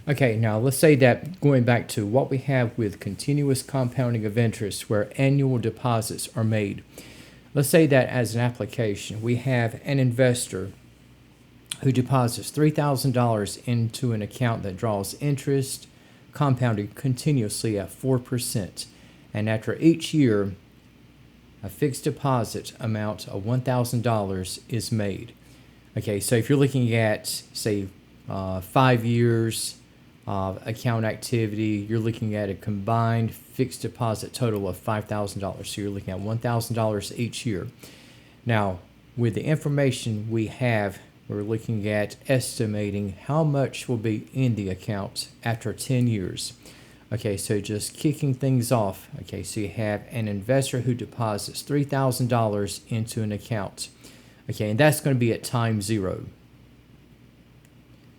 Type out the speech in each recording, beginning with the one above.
Okay, now let's say that going back to what we have with continuous compounding of interest where annual deposits are made. Let's say that as an application, we have an investor who deposits $3,000 into an account that draws interest compounded continuously at 4%. And after each year, a fixed deposit amount of $1,000 is made. Okay, so if you're looking at, say, 5 years of account activity, you're looking at a combined fixed deposit total of $5,000. So you're looking at $1,000 each year. Now, with the information we have, we're looking at estimating how much will be in the account after 10 years. Okay, so just kicking things off. Okay, so you have an investor who deposits $3,000 into an account. Okay, and that's going to be at time 0.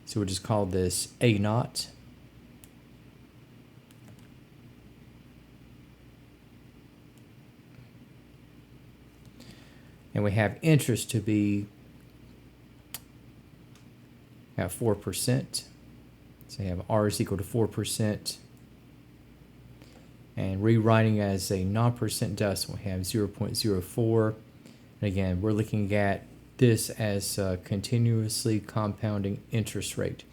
So we'll just call this A naught. And we have interest to be at 4%. So you have R is equal to 4%. And rewriting as a non-percent decimal, we have 0.04. And again, we're looking at this as a continuously compounding interest rate.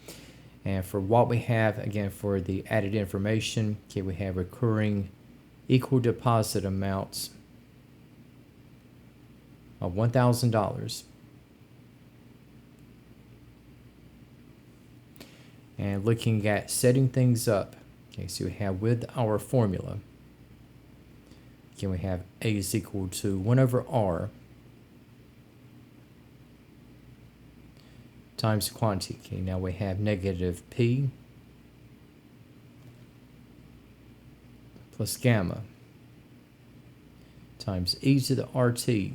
And for what we have, again, for the added information, okay, we have recurring equal deposit amounts of $1,000. And looking at setting things up, okay, so we have with our formula, again, we have A is equal to 1 over R times quantity. Okay, now we have negative P plus gamma times e to the RT.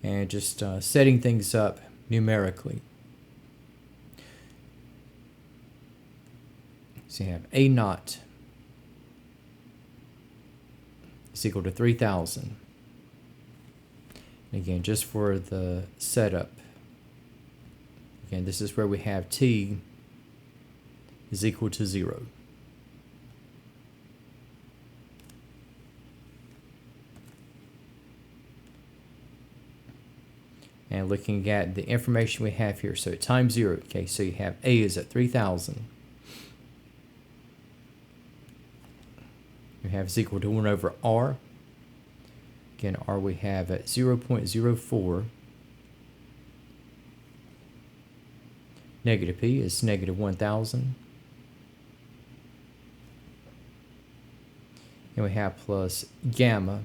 And just setting things up numerically. So you have A naught is equal to 3,000. And again, just for the setup, again, this is where we have T is equal to 0. And looking at the information we have here, so at time 0, okay, so you have A is at 3,000. We have is equal to 1 over R. Again, R we have at 0.04. Negative P is negative 1,000. And we have plus gamma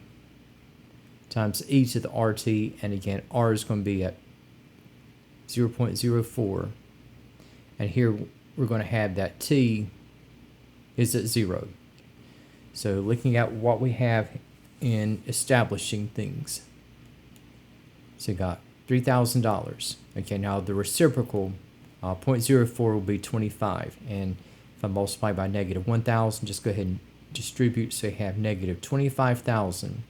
times e to the RT, and again, R is going to be at 0.04. And here we're going to have that T is at 0. So looking at what we have in establishing things. So you got $3,000. Okay, now the reciprocal 0.04 will be 25. And if I multiply by negative 1,000, just go ahead and distribute. So you have negative 25,000.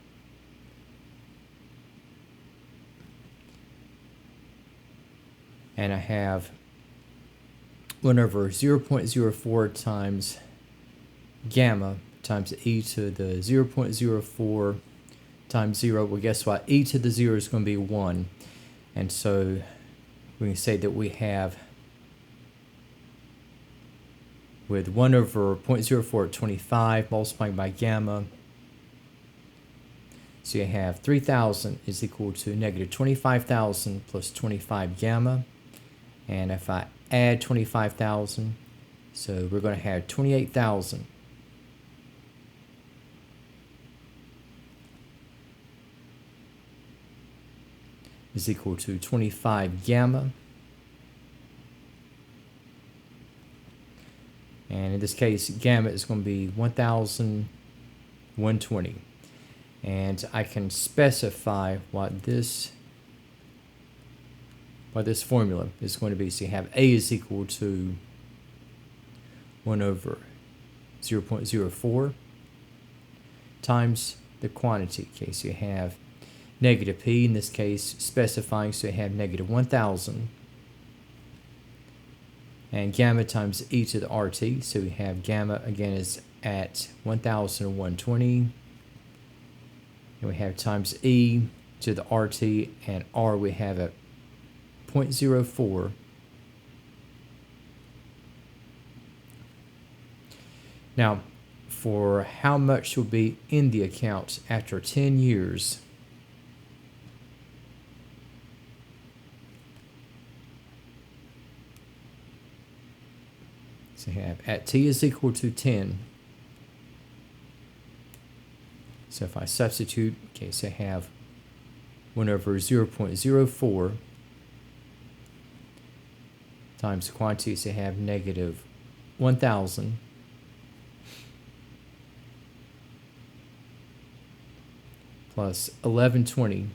And I have 1 over 0.04 times gamma times e to the 0.04 times 0. Well, guess what? E to the 0 is going to be 1. And so we can say that we have, with 1 over 0.04 25 multiplying by gamma, so you have 3,000 is equal to negative 25,000 plus 25 gamma. And if I add 25,000, so we're going to have 28,000. Is equal to 25 gamma. And in this case, gamma is going to be 1,120. And I can specify what this formula is going to be. So you have A is equal to 1 over 0.04 times the quantity. Okay, so you have negative P in this case specifying, so you have negative 1,000 and gamma times e to the RT. So we have gamma again is at 1,120. And we have times e to the RT, and R we have at 0.04. Now, for how much will be in the account after 10 years, so we have at t is equal to 10. So if I substitute, okay, so I have 1 over 0.04 times the quantity, so I have negative 1,000 plus 1120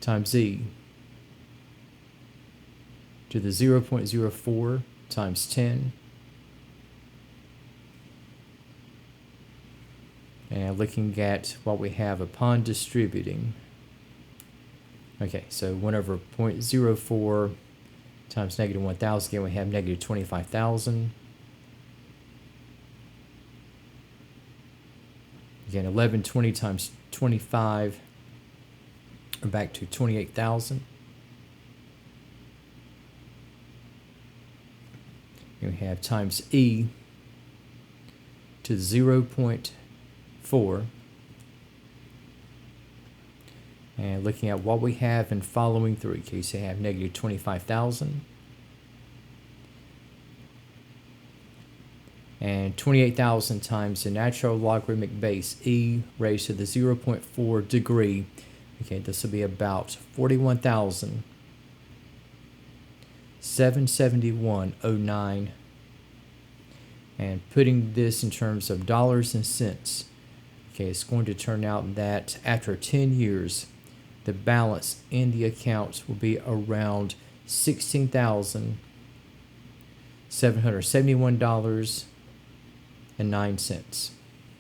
times e to the 0.04 times 10. And looking at what we have upon distributing. Okay, so 1 over 0.04 times negative 1,000. Again, we have negative 25,000. Again, 1120 times 25, we're back to 28,000. And we have times e to 0.4. And looking at what we have in following through, okay, so you have negative 25,000. And 28,000 times the natural logarithmic base, e raised to the 0.4 degree. Okay, this will be about 41,771.09. And putting this in terms of dollars and cents, okay, it's going to turn out that after 10 years, the balance in the account will be around $16,771.09.